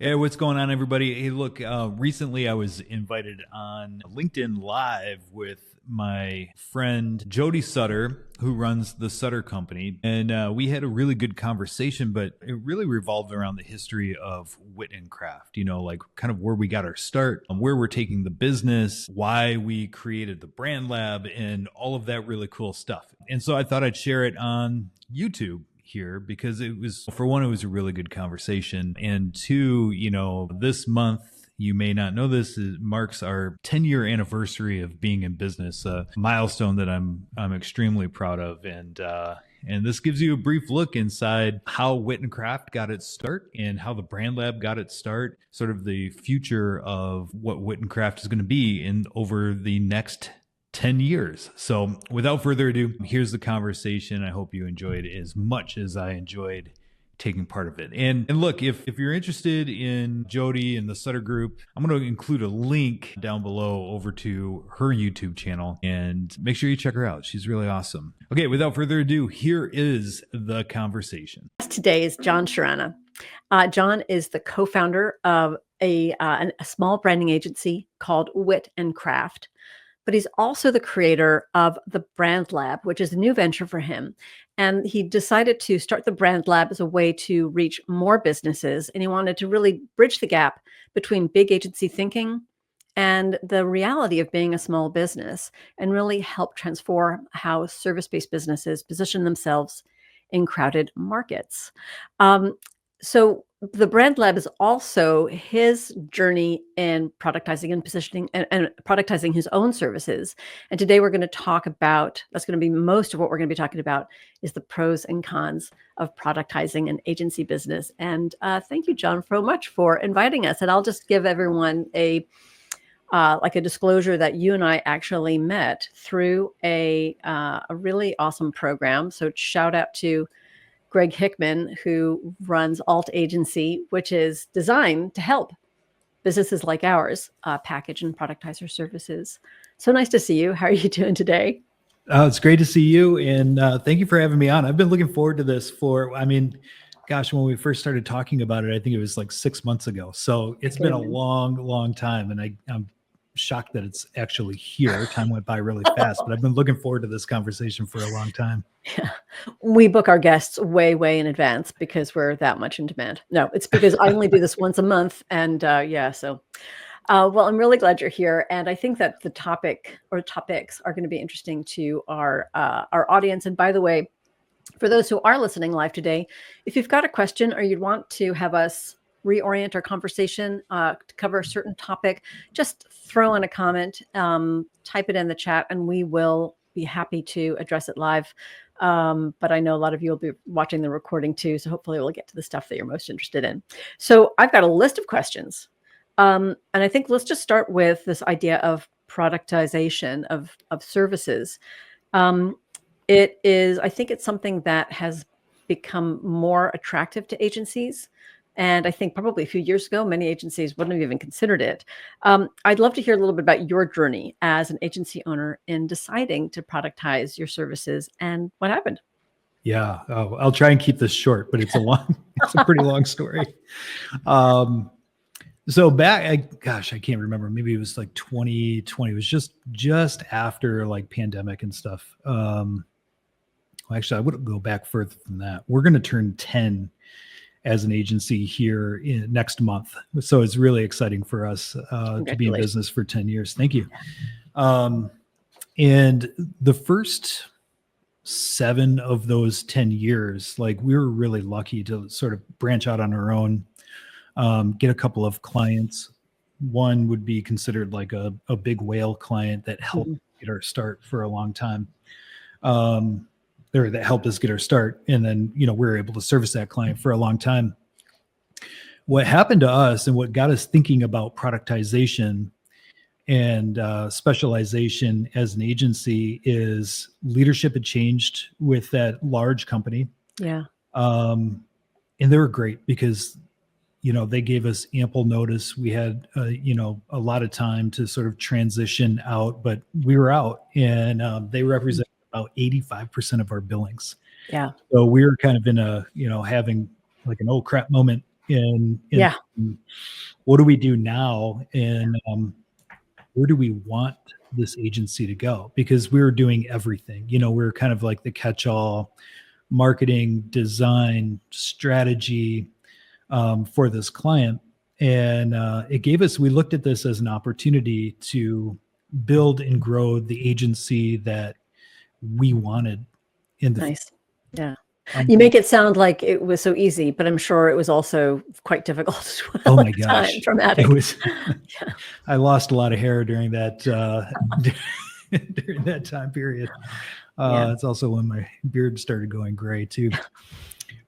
Hey, what's going on, everybody? Hey, look, recently I was invited on LinkedIn Live with my friend Jody Sutter, who runs the Sutter Company. And we had a really good conversation, but it really revolved around the history of Wit and Craft, like kind of where we got our start, where we're taking the business, why we created the brand lab, and all of that really cool stuff. And so I thought I'd share it on YouTube here because it was, for one, it was a really good conversation, and two, this month, you may not know this, it marks our 10-year anniversary of being in business, a milestone that I'm extremely proud of. And this gives you a brief look inside how Wit and Craft got its start and how the Brand Lab got its start, sort of the future of what Wit and Craft is going to be in over the next 10 years. So without further ado, here's the conversation. I hope you enjoyed as much as I enjoyed taking part of it. And look, if you're interested in Jody and the Sutter Group, I'm going to include a link down below over to her YouTube channel, and make sure you check her out. She's really awesome. Okay, without further ado, here is the conversation. Today is John Sharana. John is the co-founder of a small branding agency called Wit and Craft. But he's also the creator of the Brand Lab, which is a new venture for him. And he decided to start the Brand Lab as a way to reach more businesses. And he wanted to really bridge the gap between big agency thinking and the reality of being a small business, and really help transform how service-based businesses position themselves in crowded markets. So the Brand Lab is also his journey in productizing and positioning and productizing his own services. And today we're going to talk about, that's going to be most of what we're going to be talking about, is the pros and cons of productizing an agency business. And thank you, John, so much for inviting us. And I'll just give everyone a disclosure that you and I actually met through a really awesome program. So shout out to Greg Hickman, who runs Alt Agency, which is designed to help businesses like ours package and productize their services. So nice to see you. How are you doing today? It's great to see you, and thank you for having me on. I've been looking forward to this when we first started talking about it, I think it was like 6 months ago. So it's been a long, long time, and I'm shocked that it's actually here. Time went by really fast, but I've been looking forward to this conversation for a long time. Yeah. We book our guests way, way in advance because we're that much in demand. No, it's because I only do this once a month. And well, I'm really glad you're here. And I think that the topic or topics are going to be interesting to our audience. And by the way, for those who are listening live today, if you've got a question or you'd want to have us reorient our conversation to cover a certain topic, just throw in a comment, type it in the chat, and we will be happy to address it live. But I know a lot of you will be watching the recording too, so hopefully we'll get to the stuff that you're most interested in. So I've got a list of questions. And I think let's just start with this idea of productization of services. I think it's something that has become more attractive to agencies. And I think probably a few years ago, many agencies wouldn't have even considered it. I'd love to hear a little bit about your journey as an agency owner in deciding to productize your services and what happened. Yeah, I'll try and keep this short, but it's a pretty long story. So back, I can't remember. Maybe it was like 2020. It was just after like pandemic and stuff. Actually, I wouldn't go back further than that. We're going to turn 10 as an agency here next month. So it's really exciting for us to be in business for 10 years. Thank you. And the first 7 of those 10 years, like we were really lucky to sort of branch out on our own, get a couple of clients. One would be considered like a big whale client that helped get our start for a long time. That helped us get our start. And then, we were able to service that client for a long time. What happened to us and what got us thinking about productization and specialization as an agency is leadership had changed with that large company. Yeah. And they were great because, they gave us ample notice. We had, a lot of time to sort of transition out, but we were out, and they represent about 85% of our billings. Yeah. So we were kind of in a, having like an oh crap moment and Yeah. what do we do now, and where do we want this agency to go? Because we were doing everything. We were kind of like the catch-all marketing, design, strategy for this client. And we looked at this as an opportunity to build and grow the agency that we wanted in the Nice. Yeah. You make it sound like it was so easy, but I'm sure it was also quite difficult as well oh at my the time, gosh, traumatic. it was. Yeah. I lost a lot of hair during that during that time period. Yeah. It's also when my beard started going gray too.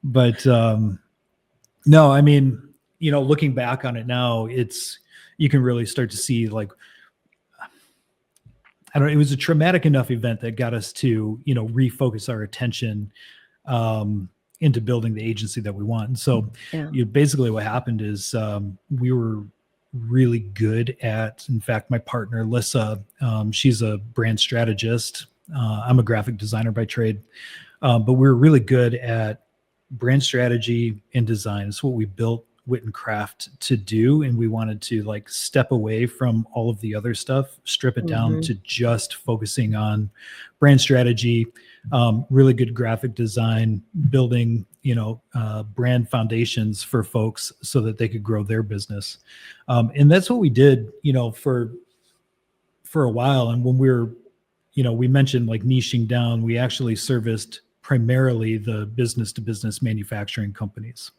But no, I mean, looking back on it now, you can really start to see, like, I don't know, it was a traumatic enough event that got us to, refocus our attention into building the agency that we want. And so Yeah. basically what happened is we were really good at, in fact, my partner, Lissa, she's a brand strategist. I'm a graphic designer by trade, but we were really good at brand strategy and design. It's what we built Wit Craft to do, and we wanted to like step away from all of the other stuff, strip it down to just focusing on brand strategy, really good graphic design, building brand foundations for folks so that they could grow their business, and that's what we did for a while. And when we mentioned like niching down, we actually serviced primarily the business to business manufacturing companies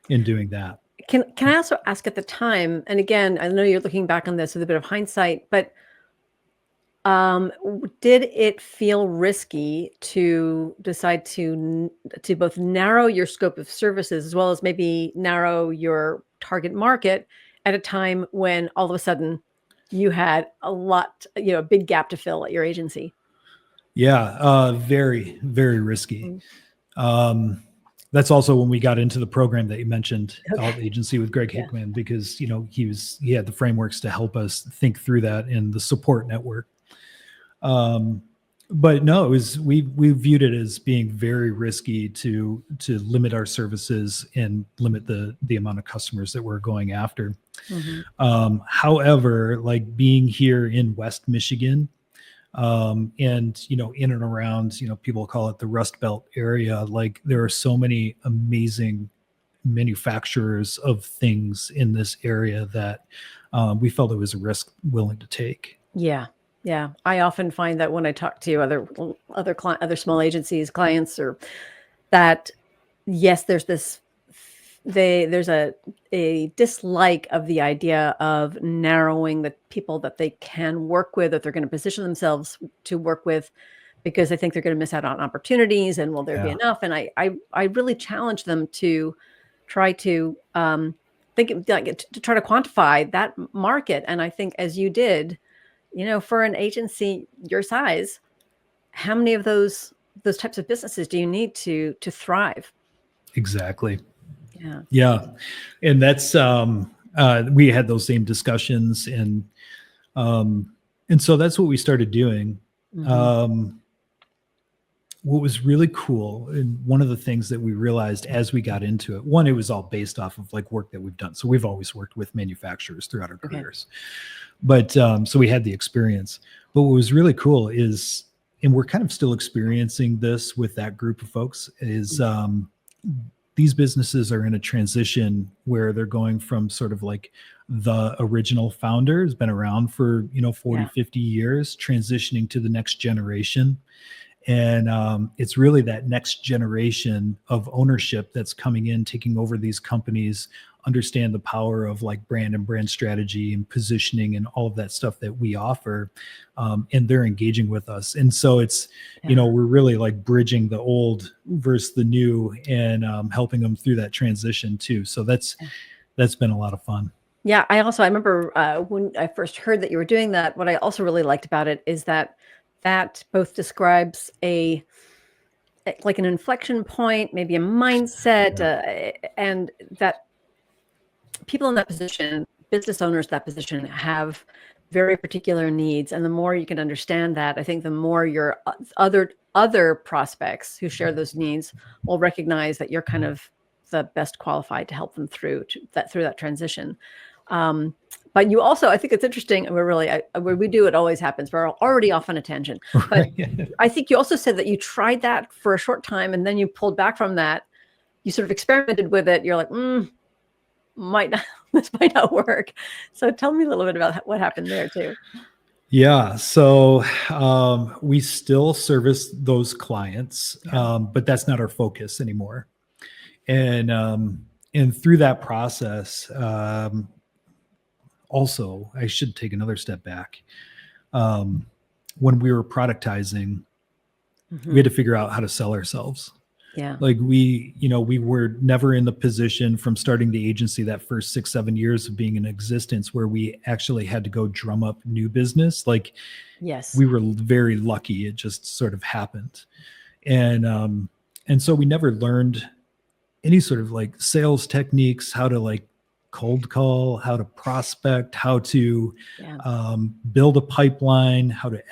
in doing that. Can I also ask, at the time, and again, I know you're looking back on this with a bit of hindsight, but did it feel risky to decide to both narrow your scope of services as well as maybe narrow your target market at a time when all of a sudden you had a big gap to fill at your agency? Yeah, very, very risky. That's also when we got into the program that you mentioned, Alt Agency with Greg Hickman, because he had the frameworks to help us think through that in the support network. But no, we viewed it as being very risky to limit our services and limit the amount of customers that we're going after. However, like being here in West Michigan, and in and around, people call it the Rust Belt area, like there are so many amazing manufacturers of things in this area that we felt it was a risk willing to take. Yeah. I often find that when I talk to other small agencies, clients, or that, yes, there's a dislike of the idea of narrowing the people that they can work with, that they're going to position themselves to work with, because I think they're going to miss out on opportunities, and will there be enough? And I really challenge them to try to think, like, to try to quantify that market. And I think, as you did, for an agency your size, how many of those types of businesses do you need to thrive? Exactly. Yeah. And that's we had those same discussions, and so that's what we started doing. What was really cool, and one of the things that we realized as we got into it, one, it was all based off of like work that we've done. So we've always worked with manufacturers throughout our careers, but so we had the experience. But what was really cool is, and we're kind of still experiencing this with that group of folks, is these businesses are in a transition where they're going from sort of like the original founder has been around for 40, 50 years, transitioning to the next generation. And it's really that next generation of ownership that's coming in, taking over these companies, understand the power of like brand and brand strategy and positioning and all of that stuff that we offer. And they're engaging with us. And so it's, we're really like bridging the old versus the new, and helping them through that transition too. So that's been a lot of fun. Yeah. I remember when I first heard that you were doing that, what I also really liked about it is that both describes like an inflection point, maybe a mindset, and that people in that position, business owners in that position, have very particular needs. And the more you can understand that, I think the more your other prospects who share those needs will recognize that you're kind of the best qualified to help them through that transition. But you also, I think it's interesting, and where we do, it always happens. We're already off on a tangent. But I think you also said that you tried that for a short time and then you pulled back from that. You sort of experimented with it. You're like, this might not work. So tell me a little bit about what happened there too. Yeah. So we still service those clients, but that's not our focus anymore. And through that process, also, I should take another step back. When we were productizing, we had to figure out how to sell ourselves. Yeah. Like we were never in the position from starting the agency that first 6-7 years of being in existence where we actually had to go drum up new business. Like, yes, we were very lucky. It just sort of happened. And so we never learned any sort of like sales techniques, how to like cold call, how to prospect, how to build a pipeline, how to,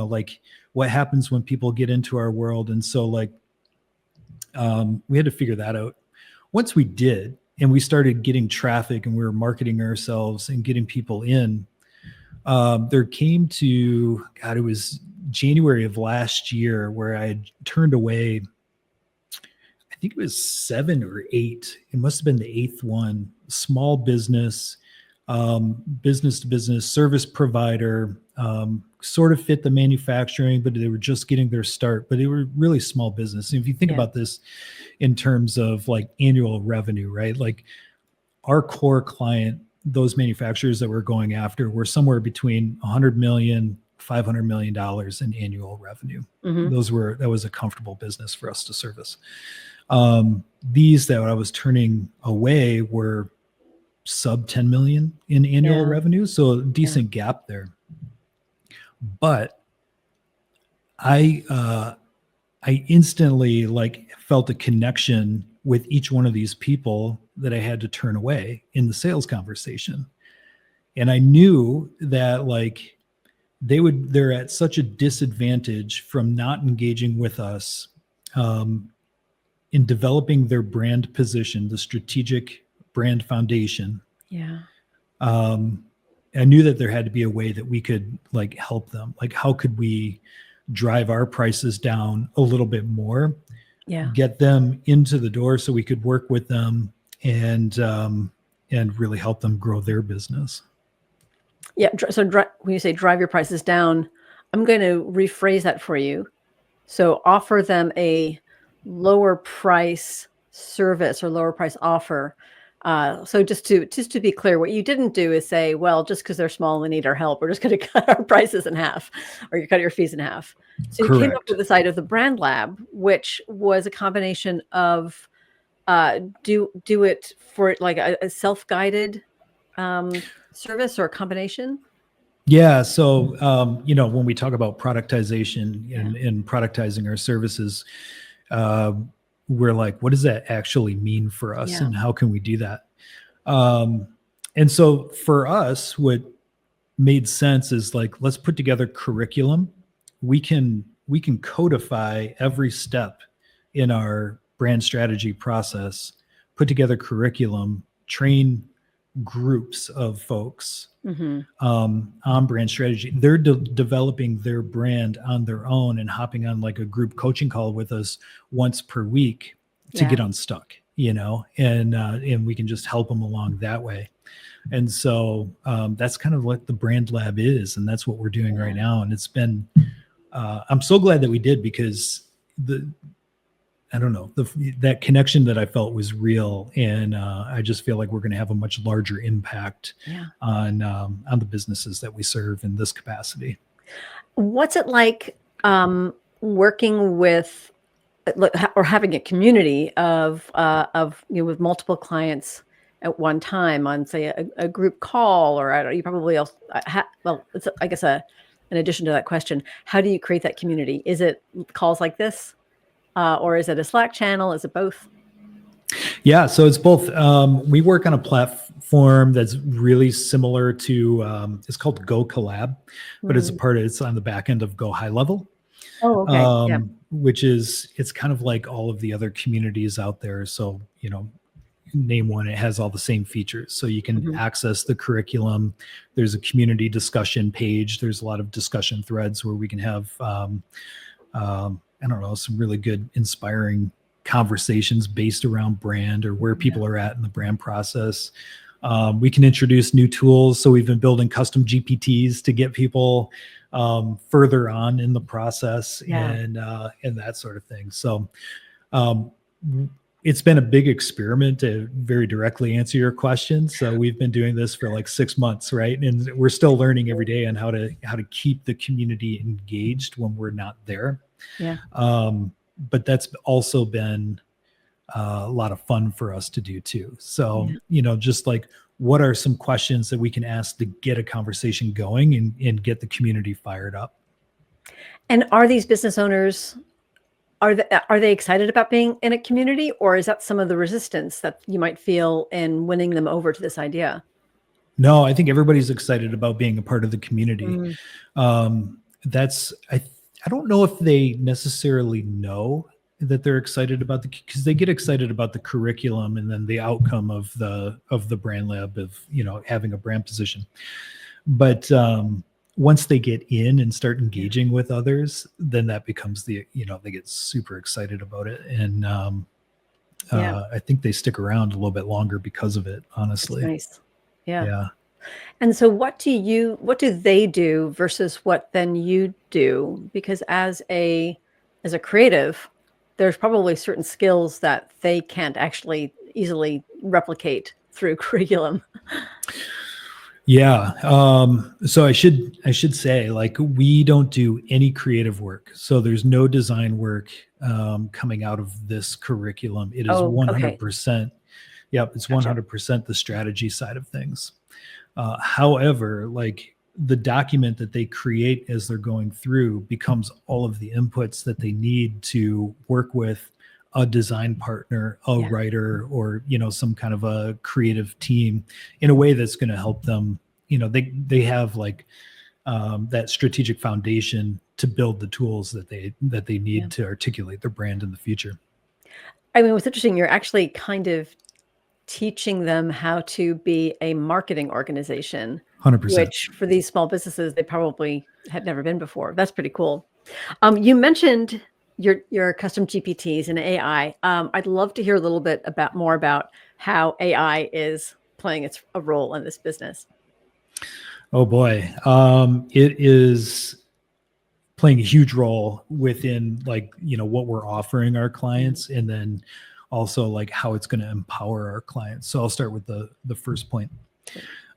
like what happens when people get into our world. And so like, we had to figure that out. Once we did, and we started getting traffic and we were marketing ourselves and getting people in, there came to, it was January of last year where I had turned away, I think it was 7 or 8. It must have been the 8th one. Small business, business to business service provider, sort of fit the manufacturing, but they were just getting their start, but they were really small business. And if you think about this in terms of like annual revenue, right? Like our core client, those manufacturers that we're going after were somewhere between 100 million, $500 million in annual revenue. That was a comfortable business for us to service. These that I was turning away were sub 10 million in annual revenue. So a decent gap there. But I instantly like felt a connection with each one of these people that I had to turn away in the sales conversation. And I knew that like they're at such a disadvantage from not engaging with us in developing their brand position, the strategic brand foundation. Yeah. I knew that there had to be a way that we could like help them. Like, how could we drive our prices down a little bit more, get them into the door so we could work with them and really help them grow their business. Yeah. So when you say drive your prices down, I'm going to rephrase that for you. So offer them a lower price service or lower price offer. So just to be clear, what you didn't do is say, well, just because they're small and they need our help, we're just going to cut our prices in half, or you cut your fees in half. So you came up with the side of the Brand Lab, which was a combination of do it for like a self-guided service or a combination. Yeah. So, when we talk about productization and productizing our services, we're like, what does that actually mean for us and how can we do that? And so for us, what made sense is like, let's put together curriculum. We can codify every step in our brand strategy process, put together curriculum, train groups of folks on brand strategy. They're developing their brand on their own and hopping on like a group coaching call with us once per week to get unstuck, and we can just help them along that way. And so that's kind of what the Brand Lab is, and that's what we're doing right now. And it's been, I'm so glad that we did, because that connection that I felt was real. And I just feel like we're going to have a much larger impact on the businesses that we serve in this capacity. What's it like working with or having a community of with multiple clients at one time on, say, a group call, or you probably also it's I guess in addition to that question, how do you create that community? Is it calls like this? Or is it a Slack channel? Is it both? Yeah, so it's both. We work on a platform that's really similar to, it's called Go Collab, but it's on the back end of Go High Level. Oh, okay. Which is, it's kind of like all of the other communities out there. So, name one, it has all the same features. So you can Mhm. access the curriculum. There's a community discussion page. There's a lot of discussion threads where we can have, I don't know, some really good, inspiring conversations based around brand or where people are at in the brand process. We can introduce new tools. So we've been building custom GPTs to get people further on in the process Yeah. and that sort of thing. So um, it's been a big experiment to very directly answer your question. So we've been doing this for like 6 months, right? And we're still learning every day on how to keep the community engaged when we're not there. Yeah. But that's also been a lot of fun for us to do too. So, just like, what are some questions that we can ask to get a conversation going and get the community fired up? And are these business owners, are they excited about being in a community, or is that some of the resistance that you might feel in winning them over to this idea? No, I think everybody's excited about being a part of the community. Mm. I don't know if they necessarily know that they're excited about because they get excited about the curriculum and then the outcome of the brand lab of having a brand position. But once they get in and start engaging with others, then that becomes they get super excited about it. And I think they stick around a little bit longer because of it, honestly. That's nice. Yeah. Yeah. And so what do they do versus what then you do? Because as a creative, there's probably certain skills that they can't actually easily replicate through curriculum. Yeah. So I should say, like, we don't do any creative work. So there's no design work coming out of this curriculum. It is 100%. Yep. It's 100% the strategy side of things. However, like, the document that they create as they're going through becomes all of the inputs that they need to work with a design partner, a writer, or some kind of a creative team in a way that's going to help them. They have like that strategic foundation to build the tools that they need to articulate their brand in the future. I mean, what's interesting, you're actually kind of teaching them how to be a marketing organization, 100%. which for these small businesses, they probably had never been before. That's pretty cool. You mentioned your custom GPTs and AI. I'd love to hear a little bit more about how AI is playing a role in this business. Oh boy. It is playing a huge role within, like, what we're offering our clients, and then also like how it's going to empower our clients. So I'll start with the first point.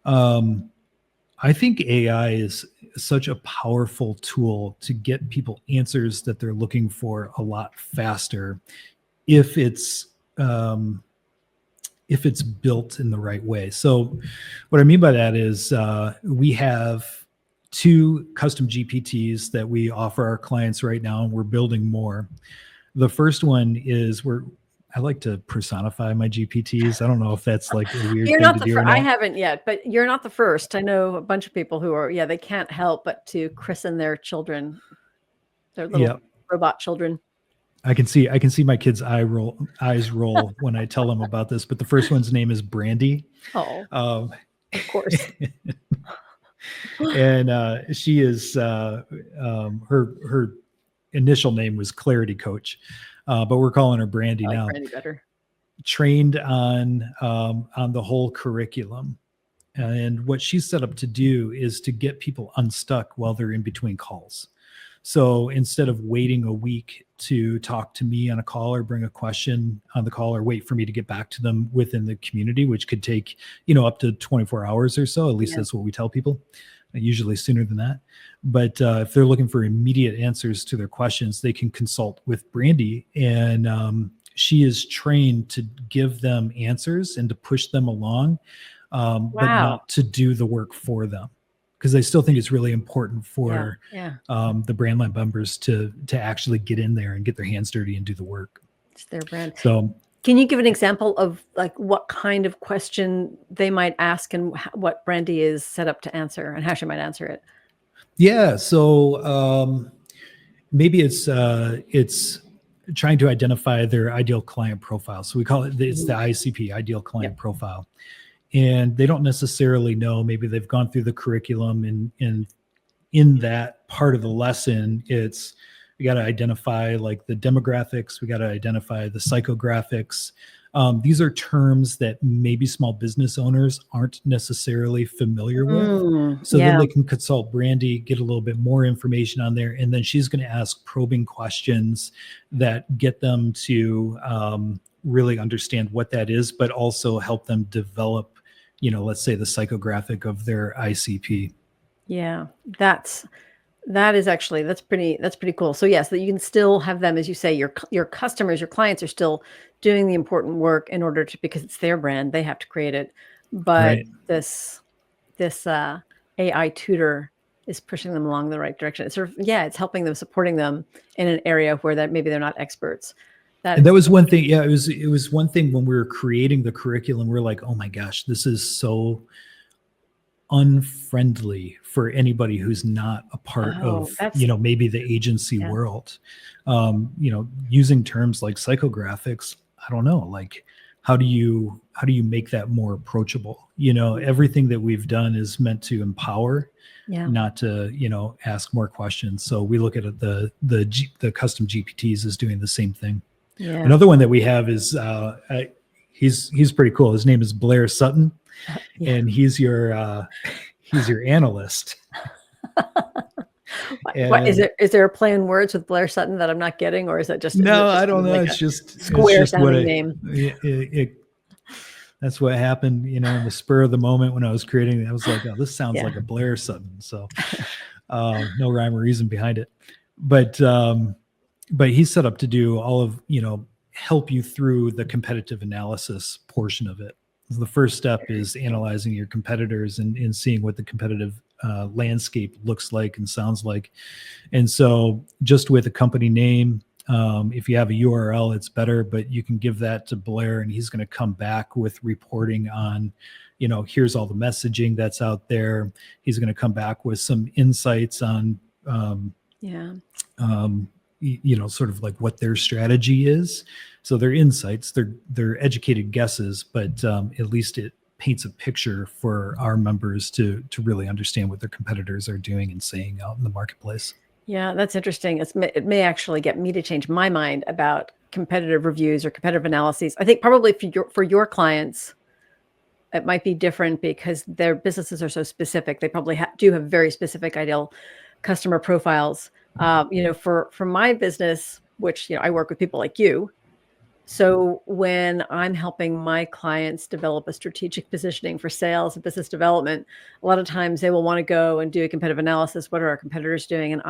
I think AI is such a powerful tool to get people answers that they're looking for a lot faster if it's built in the right way. So what I mean by that is we have 2 custom GPTs that we offer our clients right now, and we're building more. The first one is I like to personify my GPTs. I don't know if that's like a weird thing to do or not. I haven't yet, but you're not the first. I know a bunch of people who are, they can't help but to christen their children, their little robot children. I can see my kids' eyes roll when I tell them about this, but the first one's name is Brandy. Oh, of course. And she is her initial name was Clarity Coach, but we're calling her Brandy now. Brandy better. Trained on the whole curriculum, and what she's set up to do is to get people unstuck while they're in between calls. So instead of waiting a week to talk to me on a call or bring a question on the call or wait for me to get back to them within the community, which could take, up to 24 hours or so, at least that's what we tell people, usually sooner than that. But if they're looking for immediate answers to their questions, they can consult with Brandy, and she is trained to give them answers and to push them along, but not to do the work for them. Because I still think it's really important for the brand lab members to actually get in there and get their hands dirty and do the work. It's their brand. So, can you give an example of like what kind of question they might ask and what Brandy is set up to answer and how she might answer it? Yeah. So maybe it's trying to identify their ideal client profile. So we call it, it's the Mhm. ICP, ideal client Yep. profile. And they don't necessarily know, maybe they've gone through the curriculum, and in that part of the lesson, it's, we got to identify like the demographics, we got to identify the psychographics. These are terms that maybe small business owners aren't necessarily familiar with. So then Yeah. they can consult Brandy, get a little bit more information on there, and then she's going to ask probing questions that get them to really understand what that is, but also help them develop, let's say the psychographic of their ICP. Yeah. That is actually, that's pretty cool. So yes, that you can still have them, as you say, your customers, your clients are still doing the important work in order to, because it's their brand, they have to create it. But Right. this AI tutor is pushing them along the right direction. It's sort of, yeah, it's helping them, supporting them in an area where that maybe they're not experts. And that was one thing. Yeah, it was one thing when we were creating the curriculum. We're like, oh my gosh, this is so unfriendly for anybody who's not a part of, maybe the agency world. Using terms like psychographics, I don't know, like how do you make that more approachable? Everything that we've done is meant to empower, not to, ask more questions. So we look at it, the custom GPTs is doing the same thing. Yeah. Another one that we have is he's pretty cool. His name is Blair Sutton. And he's your analyst. Is there a play on words with Blair Sutton that I'm not getting, or is that just no? I don't know. Like it's just square sounding name. That's what happened, in the spur of the moment when I was creating it. I was like, oh, this sounds like a Blair Sutton. So no rhyme or reason behind it. But he's set up to do all of, help you through the competitive analysis portion of it. The first step is analyzing your competitors and seeing what the competitive landscape looks like and sounds like. And so just with a company name, if you have a URL, it's better, but you can give that to Blair and he's going to come back with reporting on, here's all the messaging that's out there. He's going to come back with some insights on, sort of like what their strategy is. So they're insights, they're educated guesses, but at least it paints a picture for our members to really understand what their competitors are doing and saying out in the marketplace. Yeah, that's interesting. It may actually get me to change my mind about competitive reviews or competitive analyses. I think probably for your clients, it might be different because their businesses are so specific. They probably do have very specific ideal customer profiles. For my business, which I work with people like you. So when I'm helping my clients develop a strategic positioning for sales and business development, a lot of times they will want to go and do a competitive analysis. What are our competitors doing? And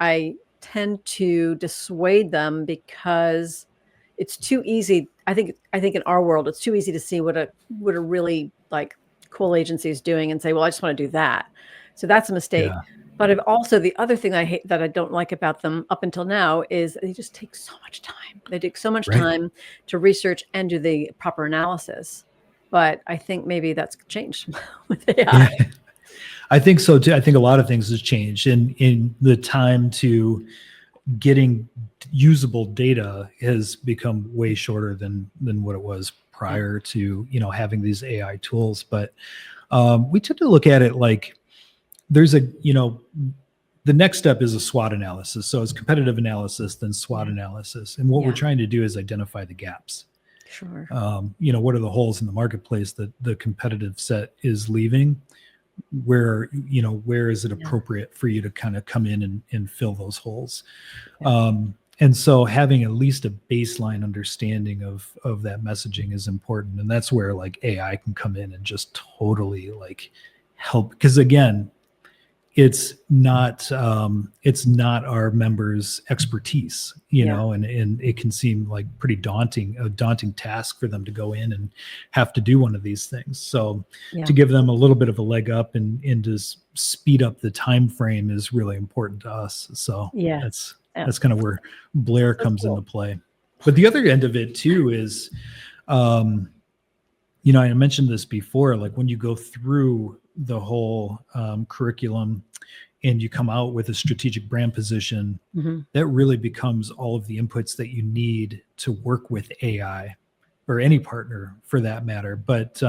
I tend to dissuade them because it's too easy. I think in our world, it's too easy to see what a really like cool agency is doing and say, well, I just want to do that. So that's a mistake. Yeah. But I've also, the other thing I hate that I don't like about them up until now is they just take so much time. They take so much time to research and do the proper analysis. But I think maybe that's changed with AI. Yeah. I think so too. I think a lot of things has changed in the time to getting usable data has become way shorter than what it was prior to, having these AI tools. But we tend to look at it like, there's the next step is a SWOT analysis. So it's competitive analysis, then SWOT analysis. And what we're trying to do is identify the gaps. Sure. What are the holes in the marketplace that the competitive set is leaving? Where is it appropriate for you to kind of come in and fill those holes? And so having at least a baseline understanding of that messaging is important. And that's where like AI can come in and just totally like help. Because again, it's not our members' expertise, and it can seem like a daunting task for them to go in and have to do one of these things. So to give them a little bit of a leg up and to speed up the time frame is really important to us. So that's kind of where Blair comes into play. But the other end of it too is, I mentioned this before, like when you go through the whole curriculum and you come out with a strategic brand position, that really becomes all of the inputs that you need to work with AI or any partner for that matter. But,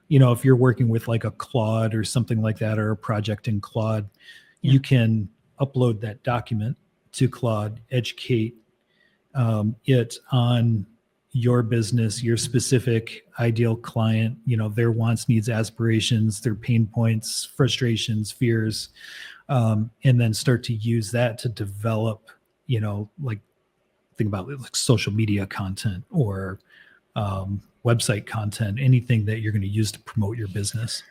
if you're working with like a Claude or something like that, or a project in Claude, you can upload that document to Claude, educate it on your business, your specific ideal client, their wants, needs, aspirations, their pain points, frustrations, fears, and then start to use that to develop, like think about it, like social media content or website content, anything that you're going to use to promote your business.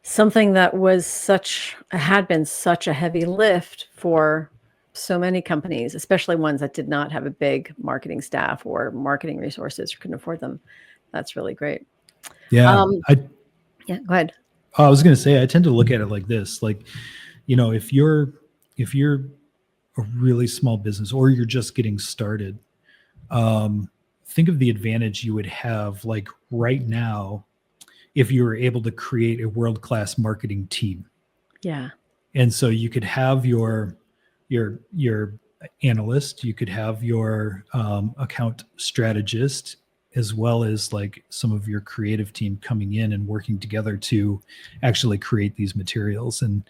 Something that had been such a heavy lift for so many companies, especially ones that did not have a big marketing staff or marketing resources or couldn't afford them. That's really great. Yeah. Yeah, go ahead. I was going to say, I tend to look at it like this, like, if you're a really small business or you're just getting started, think of the advantage you would have like right now if you were able to create a world-class marketing team. Yeah. And so you could have your analyst, you could have your account strategist, as well as like some of your creative team coming in and working together to actually create these materials. And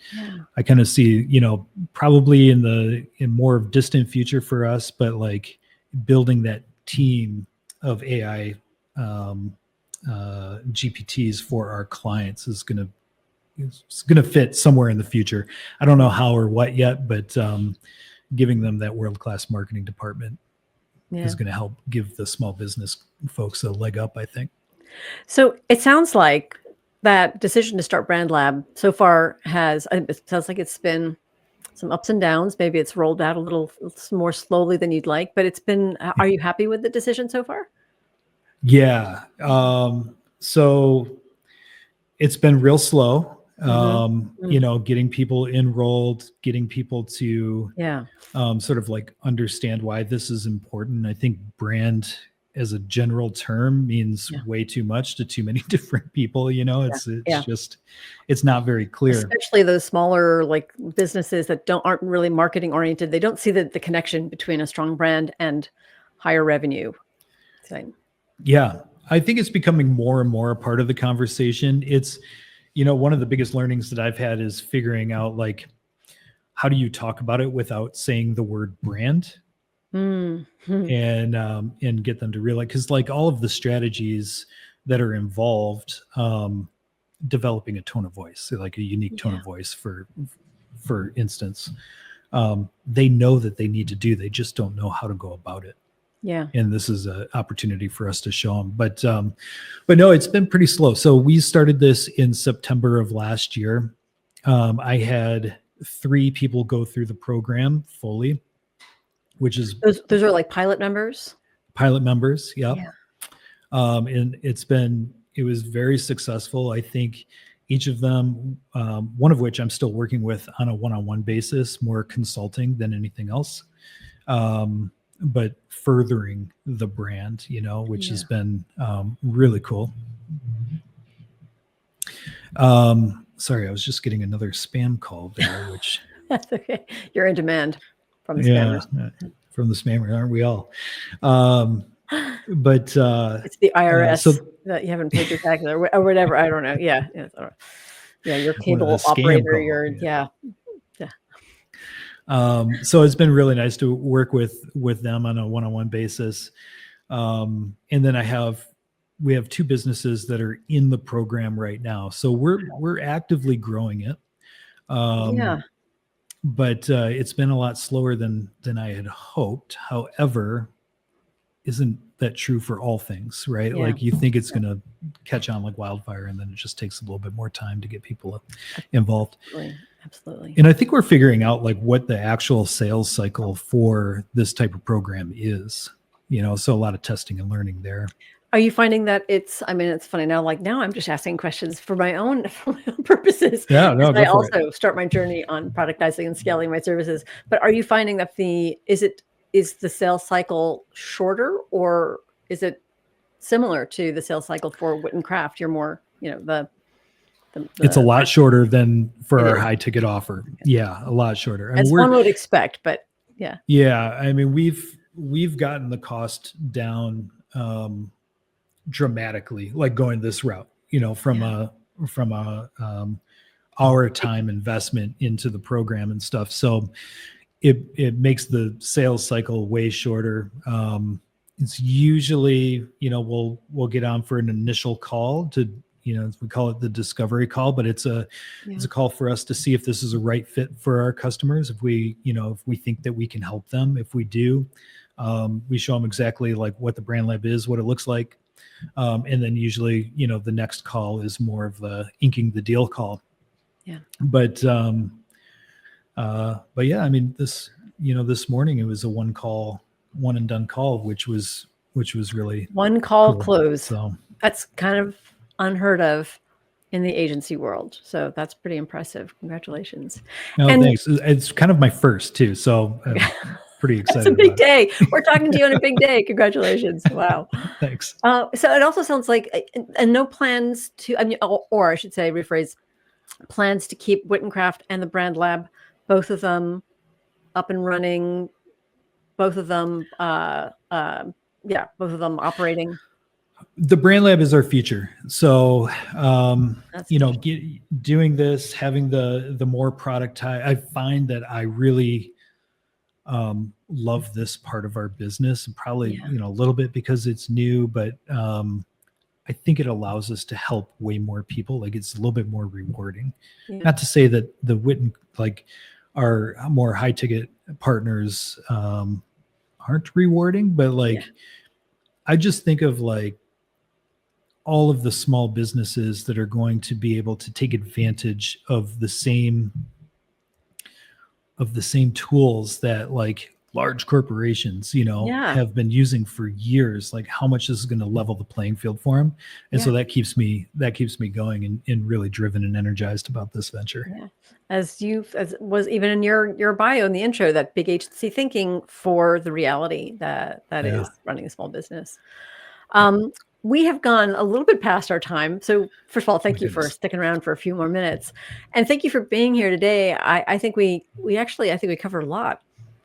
I kind of see, probably in more distant future for us, but like building that team of AI GPTs for our clients is going to fit somewhere in the future. I don't know how or what yet, but giving them that world-class marketing department is going to help give the small business folks a leg up, I think. So it sounds like that decision to start Brand Lab so far it sounds like it's been some ups and downs. Maybe it's rolled out a little more slowly than you'd like, but are you happy with the decision so far? Yeah. So it's been real slow, getting people enrolled, getting people to sort of like understand why this is important. I think brand as a general term means way too much to too many different people. It's not very clear. Especially those smaller like businesses that aren't really marketing oriented. They don't see the connection between a strong brand and higher revenue. Yeah, I think it's becoming more and more a part of the conversation. It's, one of the biggest learnings that I've had is figuring out like, how do you talk about it without saying the word brand? And get them to realize, because like all of the strategies that are involved, developing a tone of voice, so like a unique tone of voice, for instance, they know that they need to do, they just don't know how to go about it. Yeah. And this is an opportunity for us to show them. But no, it's been pretty slow. So we started this in September of last year. I had 3 people go through the program fully, which is those are like pilot members. Yep. Yeah. And it was very successful. I think each of them, one of which I'm still working with on a one-on-one basis, more consulting than anything else. But furthering the brand, which has been really cool. Sorry, I was just getting another spam call there, which that's okay. You're in demand from the spammers. From the spammers, aren't we all? But it's the IRS that you haven't paid your taxes or whatever. I don't know. Yeah, your cable operator. So it's been really nice to work with them on a one-on-one basis. And then we have 2 businesses that are in the program right now. So we're actively growing it. But it's been a lot slower than I had hoped. However, isn't that true for all things, right? Yeah. Like you think it's going to catch on like wildfire, and then it just takes a little bit more time to get people involved. Absolutely. And I think we're figuring out like what the actual sales cycle for this type of program is, so a lot of testing and learning there. Are you finding that it's funny now, like now I'm just asking questions for my own purposes. Yeah, no, I also start my journey on productizing and scaling my services. But are you finding that is the sales cycle shorter, or is it similar to the sales cycle for Wit and Craft. You're more, It's a lot shorter than for our is. high ticket offer. Yeah, a lot shorter. As one would expect, but yeah. Yeah, I mean, we've gotten the cost down dramatically, like going this route, from our time investment into the program and stuff. So it makes the sales cycle way shorter. It's usually, we'll get on for an initial call to, we call it the discovery call, but it's a call for us to see if this is a right fit for our customers. If we think that we can help them. If we do, we show them exactly like what the Brand Lab is, what it looks like. And then usually, the next call is more of the inking the deal call. Yeah. But yeah, I mean, this morning it was a one and done call, which was really one call cool. close. So that's kind of unheard of in the agency world. So that's pretty impressive. Congratulations. No, thanks. It's kind of my first too. So I'm pretty excited. It's a big day. We're talking to you on a big day. Congratulations. Wow. Thanks. So it also sounds like, and no plans to, or I should say, rephrase, plans to keep Wit and Craft and the Brand Lab, both of them up and running, both of them operating. The Brand Lab is our future. So, doing this, having the more product type, I find that I really love this part of our business, and probably, a little bit because it's new, but I think it allows us to help way more people. Like, it's a little bit more rewarding. Yeah. Not to say that the Wit and, like, our more high ticket partners aren't rewarding, but I just think of like all of the small businesses that are going to be able to take advantage of the same tools that like large corporations, have been using for years. Like, how much this is going to level the playing field for them. And so that keeps me going and really driven and energized about this venture. Yeah. As was even in your bio in the intro, that big agency thinking for the reality that is running a small business. We have gone a little bit past our time. So first of all, thank you for sticking around for a few more minutes. And thank you for being here today. I think we covered a lot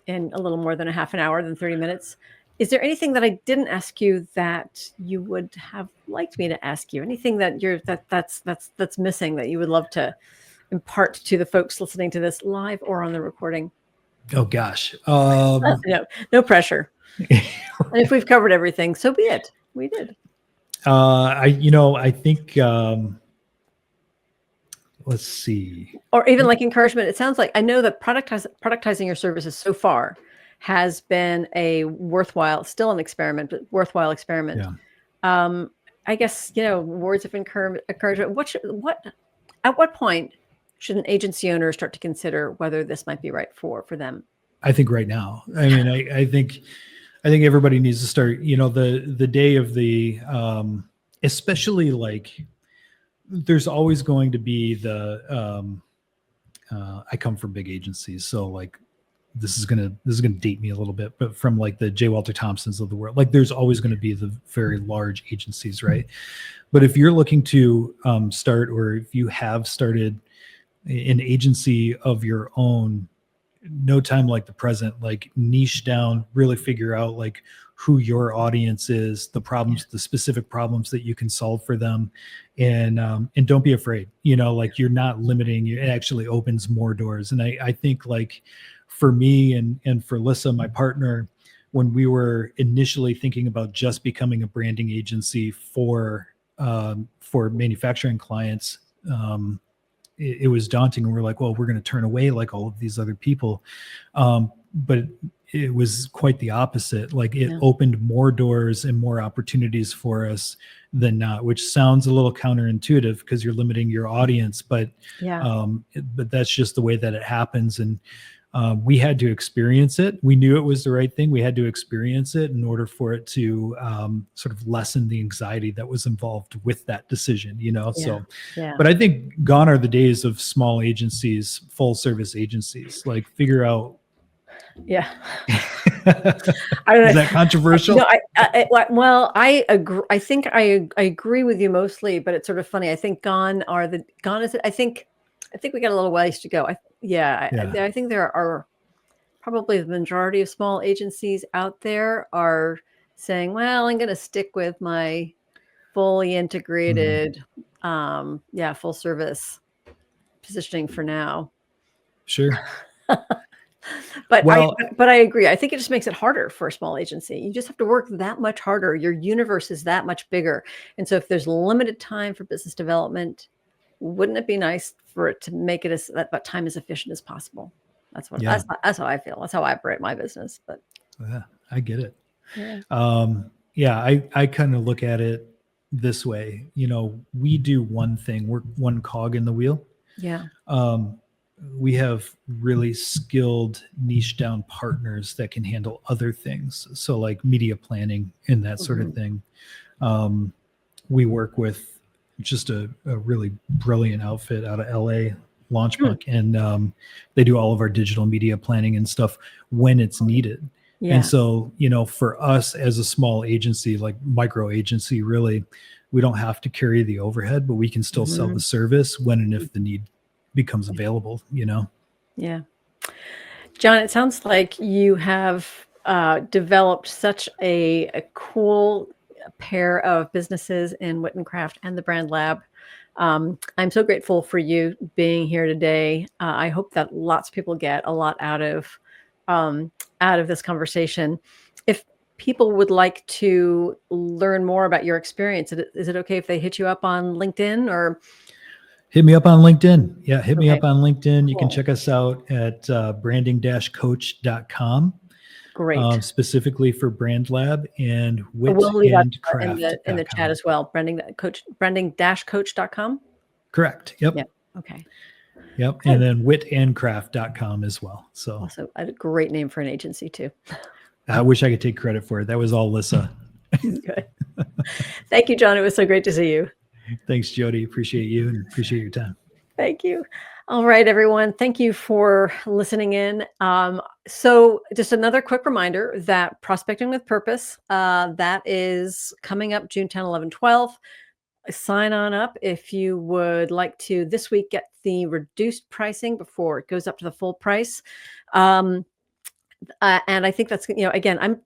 in a little more than a half an hour, than 30 minutes. Is there anything that I didn't ask you that you would have liked me to ask you? Anything that's missing that you would love to impart to the folks listening to this live or on the recording? Oh gosh. No pressure. And if we've covered everything, so be it. We did. I think, let's see. Or even like encouragement. It sounds like, I know that productizing your services so far has been a worthwhile, still an experiment, but worthwhile experiment. Yeah. I guess, words of encouragement. At what point should an agency owner start to consider whether this might be right for them? I think right now. I mean, I think everybody needs to start, the day of the, especially like, there's always going to be the, I come from big agencies. So like, this is going to date me a little bit, but from like the J. Walter Thompsons of the world, like there's always going to be the very large agencies. Right. But if you're looking to start, or if you have started an agency of your own, no time like the present, like niche down, really figure out like who your audience is, the problems, the specific problems that you can solve for them. And don't be afraid, like you're not limiting, it actually opens more doors. And I think like for me and for Lissa, my partner, when we were initially thinking about just becoming a branding agency for manufacturing clients, it was daunting, and we're like, well, we're going to turn away like all of these other people. But it was quite the opposite. Like it opened more doors and more opportunities for us than not, which sounds a little counterintuitive because you're limiting your audience, but that's just the way that it happens. And we had to experience it. We knew it was the right thing. We had to experience it in order for it to sort of lessen the anxiety that was involved with that decision, But I think gone are the days of small agencies, full service agencies. Like figure out Yeah. Is that controversial? No, well, I agree. I think I agree with you mostly, but it's sort of funny. I think gone is it? I think we got a little ways to go. I think there are probably the majority of small agencies out there are saying, well, I'm going to stick with my fully integrated, full service positioning for now. Sure. But Well, I agree. I think it just makes it harder for a small agency. You just have to work that much harder. Your universe is that much bigger. And so if there's limited time for business development, wouldn't it be nice for it to make it that time as efficient as possible? That's how I feel. That's how I operate my business. But yeah, I get it. Yeah. I kind of look at it this way. We do one thing. We're one cog in the wheel. Yeah. We have really skilled niche down partners that can handle other things. So like media planning and that sort of thing. We work with just a really brilliant outfit out of LA, Launchpunk, and they do all of our digital media planning and stuff when it's needed. Yeah. And so, for us as a small agency, like micro agency, really, we don't have to carry the overhead, but we can still sell the service when and if the need becomes available. Yeah. John, it sounds like you have developed such a cool pair of businesses in Wit Craft and the Brand Lab. I'm so grateful for you being here today. I hope that lots of people get a lot out of this conversation. If people would like to learn more about your experience, is it okay if they hit you up on LinkedIn or? Hit me up on LinkedIn. Yeah, hit me up on LinkedIn. You can check us out at branding-coach.com. Great. Specifically for Brand Lab and Wit We'll leave and that Craft in the chat as well. Branding-coach.com. Correct. Yep. Yeah. Okay. Yep. And then witandcraft.com as well. So also a great name for an agency too. I wish I could take credit for it. That was all Lissa. Good. Thank you, John. It was so great to see you. Thanks, Jody. Appreciate you and appreciate your time. Thank you. All right, everyone. Thank you for listening in. So just another quick reminder that Prospecting with Purpose, that is coming up June 10, 11, 12. Sign on up if you would like to this week get the reduced pricing before it goes up to the full price. And I think that's, again,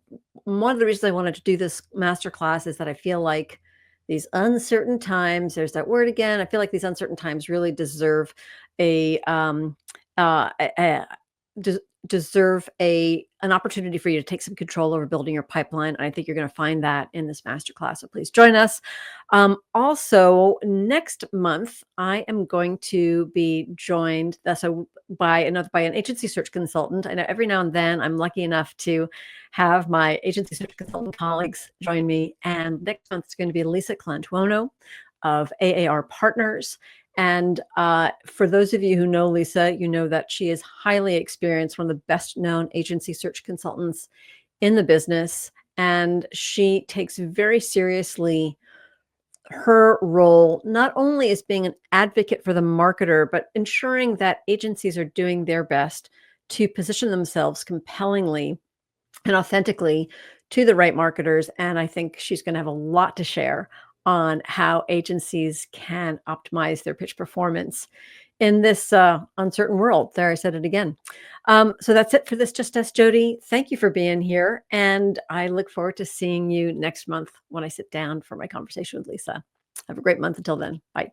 one of the reasons I wanted to do this masterclass is that I feel like these uncertain times, there's that word again. I feel like these uncertain times really deserve an opportunity for you to take some control over building your pipeline. And I think you're going to find that in this masterclass. So please join us. Also, next month, I am going to be joined by an agency search consultant. I know every now and then I'm lucky enough to have my agency search consultant colleagues join me. And next month is going to be Lisa Clantuono of AAR Partners. And for those of you who know Lisa, you know that she is highly experienced, one of the best known agency search consultants in the business. And she takes very seriously her role, not only as being an advocate for the marketer, but ensuring that agencies are doing their best to position themselves compellingly and authentically to the right marketers. And I think she's going to have a lot to share on how agencies can optimize their pitch performance in this uncertain world. There, I said it again. So that's it for this Just Ask Jody. Thank you for being here. And I look forward to seeing you next month when I sit down for my conversation with Lisa. Have a great month until then. Bye.